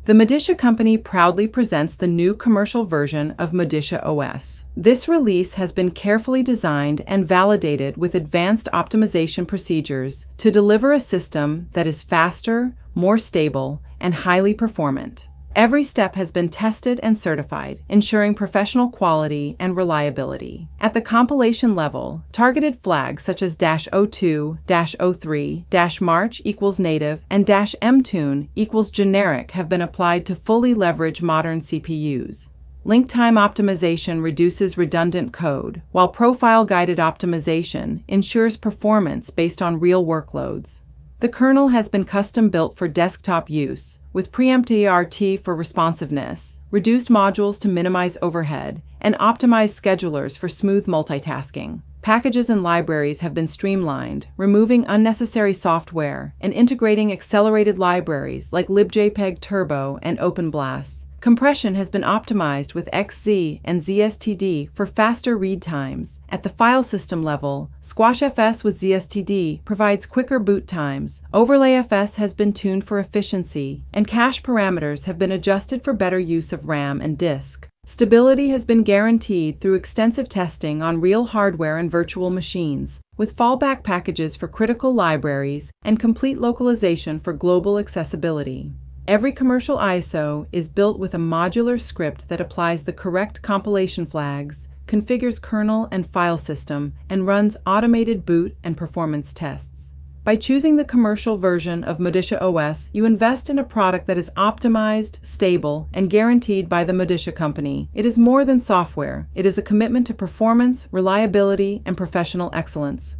The Modicia Company proudly presents the new commercial version of Modicia OS. This release has been carefully designed and validated with advanced optimization procedures to deliver a system that is faster, more stable, and highly performant. Every step has been tested and certified, ensuring professional quality and reliability. At the compilation level, targeted flags such as -02, -03, -march equals native, and -mtune equals generic have been applied to fully leverage modern CPUs. Link time optimization reduces redundant code, while profile-guided optimization ensures performance based on real workloads. The kernel has been custom-built for desktop use, with preempt ART for responsiveness, reduced modules to minimize overhead, and optimized schedulers for smooth multitasking. Packages and libraries have been streamlined, removing unnecessary software and integrating accelerated libraries like libjpeg Turbo and OpenBLAS. Compression has been optimized with XZ and ZSTD for faster read times. At the file system level, SquashFS with ZSTD provides quicker boot times, OverlayFS has been tuned for efficiency, and cache parameters have been adjusted for better use of RAM and disk. Stability has been guaranteed through extensive testing on real hardware and virtual machines, with fallback packages for critical libraries and complete localization for global accessibility. Every commercial ISO is built with a modular script that applies the correct compilation flags, configures kernel and file system, and runs automated boot and performance tests. By choosing the commercial version of Modicia OS, you invest in a product that is optimized, stable, and guaranteed by the Modicia Company. It is more than software. It is a commitment to performance, reliability, and professional excellence.